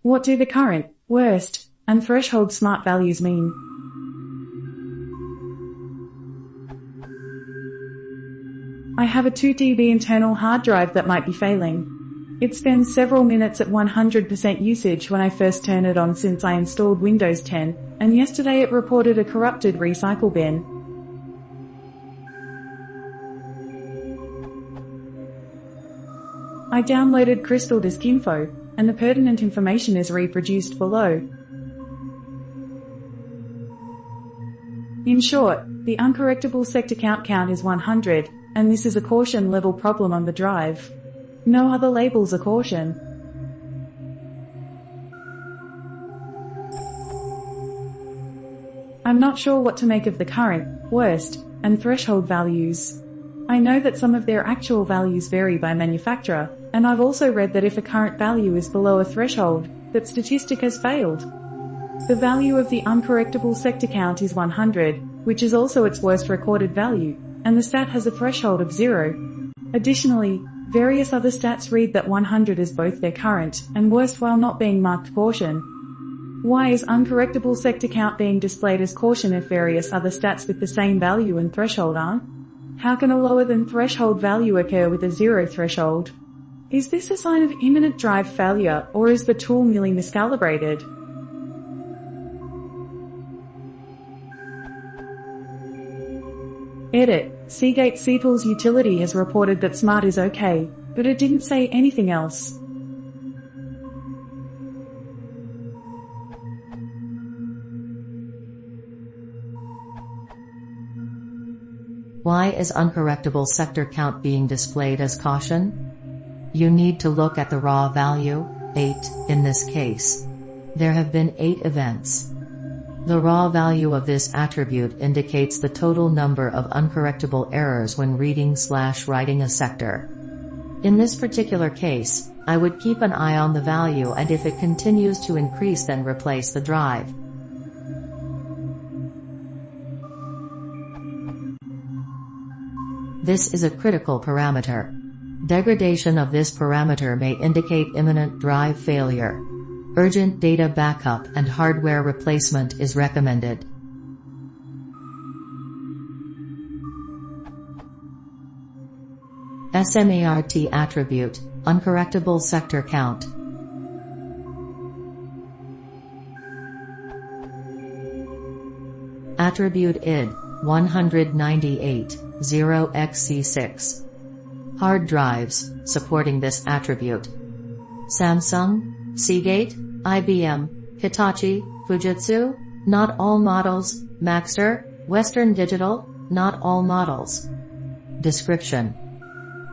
What do the current, worst, and threshold smart values mean? I have a 2 TB internal hard drive that might be failing. It spends several minutes at 100% usage when I first turn it on since I installed Windows 10, and yesterday it reported a corrupted recycle bin. I downloaded Crystal Disk Info, and the pertinent information is reproduced below. In short, the uncorrectable sector count is 100, and this is a caution level problem on the drive. No other labels are caution. I'm not sure what to make of the current, worst, and threshold values. I know that some of their actual values vary by manufacturer, and I've also read that if a current value is below a threshold, that statistic has failed. The value of the uncorrectable sector count is 100, which is also its worst recorded value, and the stat has a threshold of 0. Additionally, various other stats read that 100 is both their current and worst while not being marked caution. Why is uncorrectable sector count being displayed as caution if various other stats with the same value and threshold aren't? How can a lower than threshold value occur with a 0 threshold? Is this a sign of imminent drive failure, or is the tool merely miscalibrated? Edit. Seagate Seattle utility has reported that Smart is okay, but it didn't say anything else. Why is uncorrectable sector count being displayed as caution? You need to look at the raw value, 8, in this case. There have been 8 events. The raw value of this attribute indicates the total number of uncorrectable errors when reading/writing a sector. In this particular case, I would keep an eye on the value, and if it continues to increase, then replace the drive. This is a critical parameter. Degradation of this parameter may indicate imminent drive failure. Urgent data backup and hardware replacement is recommended. SMART attribute, uncorrectable sector count. Attribute ID, 198, 0xC6. Hard drives, supporting this attribute. Samsung, Seagate, IBM, Hitachi, Fujitsu, not all models, Maxtor, Western Digital, not all models. Description: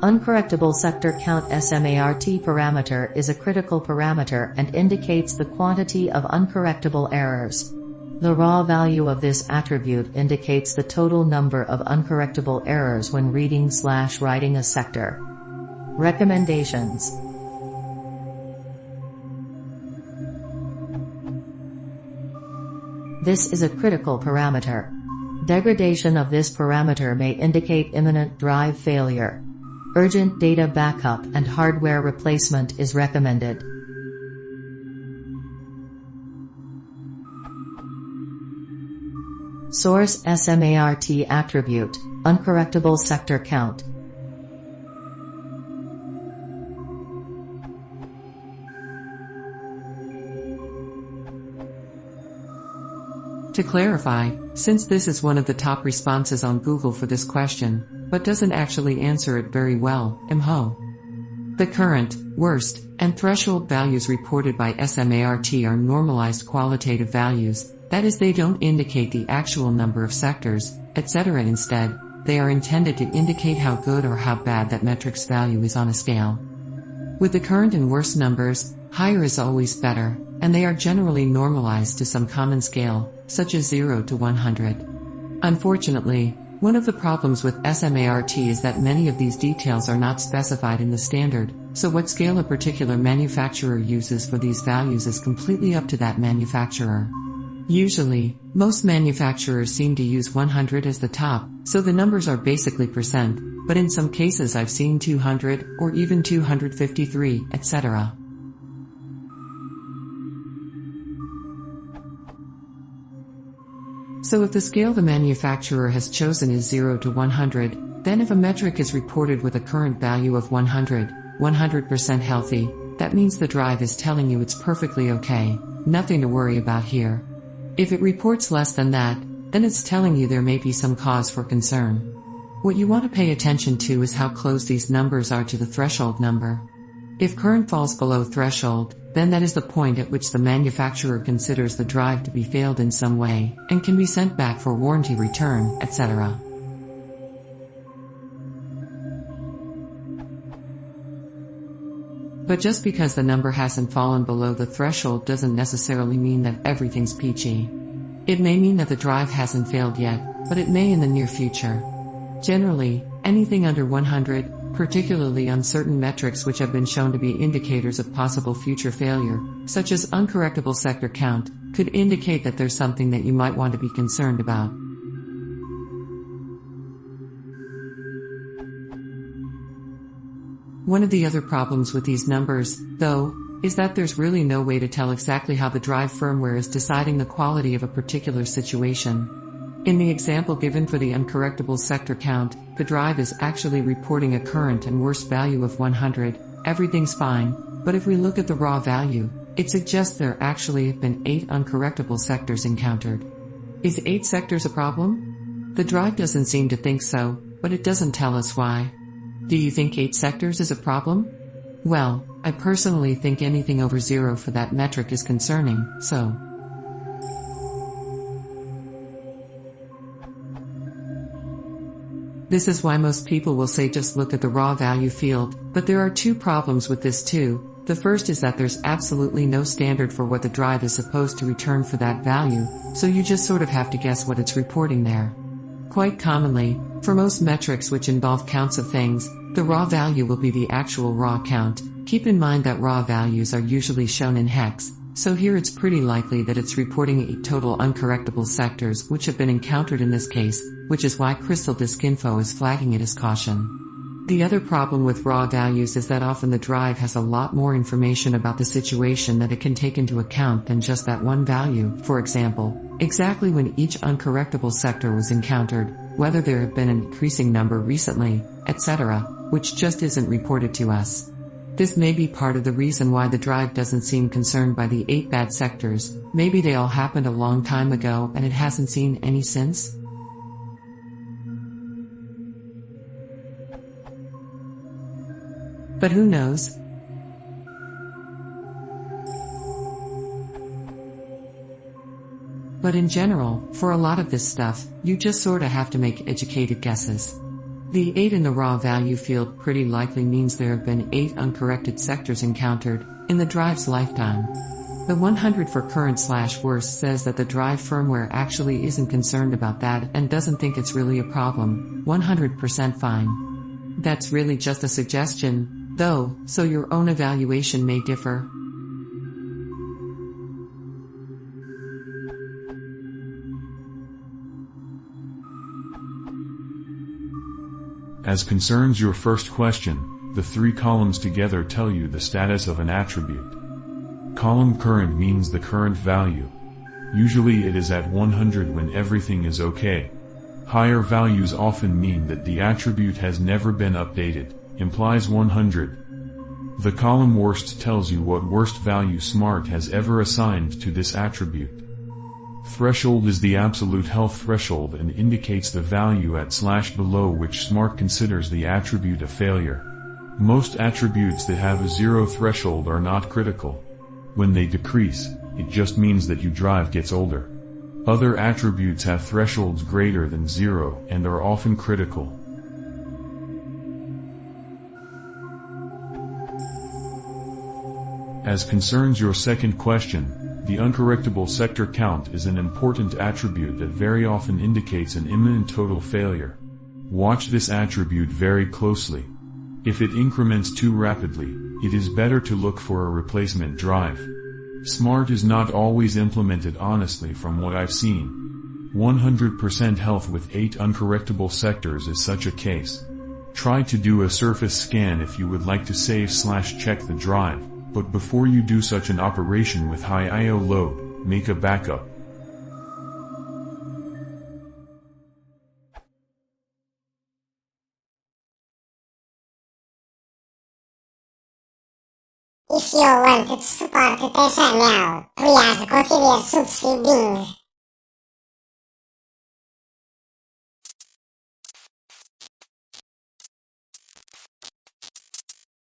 uncorrectable sector count SMART parameter is a critical parameter and indicates the quantity of uncorrectable errors. The raw value of this attribute indicates the total number of uncorrectable errors when reading/writing a sector. Recommendations: this is a critical parameter. Degradation of this parameter may indicate imminent drive failure. Urgent data backup and hardware replacement is recommended. Source: SMART attribute, uncorrectable sector count. To clarify, since this is one of the top responses on Google for this question, but doesn't actually answer it very well, MHO. The current, worst, and threshold values reported by SMART are normalized qualitative values, that is, they don't indicate the actual number of sectors, etc. Instead, they are intended to indicate how good or how bad that metric's value is on a scale. With the current and worst numbers, higher is always better, and they are generally normalized to some common scale, such as 0 to 100. Unfortunately, one of the problems with SMART is that many of these details are not specified in the standard, so what scale a particular manufacturer uses for these values is completely up to that manufacturer. Usually, most manufacturers seem to use 100 as the top, so the numbers are basically percent, but in some cases I've seen 200, or even 253, etc. So if the scale the manufacturer has chosen is 0 to 100, then if a metric is reported with a current value of 100% healthy, that means the drive is telling you it's perfectly okay, nothing to worry about here. If it reports less than that, then it's telling you there may be some cause for concern. What you want to pay attention to is how close these numbers are to the threshold number. If current falls below threshold, then that is the point at which the manufacturer considers the drive to be failed in some way, and can be sent back for warranty return, etc. But just because the number hasn't fallen below the threshold doesn't necessarily mean that everything's peachy. It may mean that the drive hasn't failed yet, but it may in the near future. Generally, anything under 100, particularly on certain metrics which have been shown to be indicators of possible future failure, such as uncorrectable sector count, could indicate that there's something that you might want to be concerned about. One of the other problems with these numbers, though, is that there's really no way to tell exactly how the drive firmware is deciding the quality of a particular situation. In the example given for the uncorrectable sector count, the drive is actually reporting a current and worst value of 100, everything's fine, but if we look at the raw value, it suggests there actually have been 8 uncorrectable sectors encountered. Is 8 sectors a problem? The drive doesn't seem to think so, but it doesn't tell us why. Do you think 8 sectors is a problem? Well, I personally think anything over 0 for that metric is concerning, so. This is why most people will say just look at the raw value field, but there are 2 problems with this too. The first is that there's absolutely no standard for what the drive is supposed to return for that value, so you just sort of have to guess what it's reporting there. Quite commonly, for most metrics which involve counts of things, the raw value will be the actual raw count. Keep in mind that raw values are usually shown in hex, so here it's pretty likely that it's reporting 8 total uncorrectable sectors which have been encountered in this case, which is why Crystal Disk Info is flagging it as caution. The other problem with raw values is that often the drive has a lot more information about the situation that it can take into account than just that one value, for example, exactly when each uncorrectable sector was encountered, whether there have been an increasing number recently, etc., which just isn't reported to us. This may be part of the reason why the drive doesn't seem concerned by the 8 bad sectors. Maybe they all happened a long time ago and it hasn't seen any since? But who knows? But in general, for a lot of this stuff, you just sorta have to make educated guesses. The 8 in the raw value field pretty likely means there have been 8 uncorrected sectors encountered in the drive's lifetime. The 100 for current/worst says that the drive firmware actually isn't concerned about that and doesn't think it's really a problem, 100% fine. That's really just a suggestion, though, so your own evaluation may differ. As concerns your first question, the 3 columns together tell you the status of an attribute. Column current means the current value. Usually it is at 100 when everything is okay. Higher values often mean that the attribute has never been updated, implies 100. The column worst tells you what worst value Smart has ever assigned to this attribute. Threshold is the absolute health threshold and indicates the value at / below which Smart considers the attribute a failure. Most attributes that have a 0 threshold are not critical. When they decrease, it just means that your drive gets older. Other attributes have thresholds greater than 0 and are often critical. As concerns your second question, the uncorrectable sector count is an important attribute that very often indicates an imminent total failure. Watch this attribute very closely. If it increments too rapidly, it is better to look for a replacement drive. Smart is not always implemented honestly from what I've seen. 100% health with 8 uncorrectable sectors is such a case. Try to do a surface scan if you would like to save/check the drive. But before you do such an operation with high I/O load, make a backup. If you want to support the channel, please consider subscribing.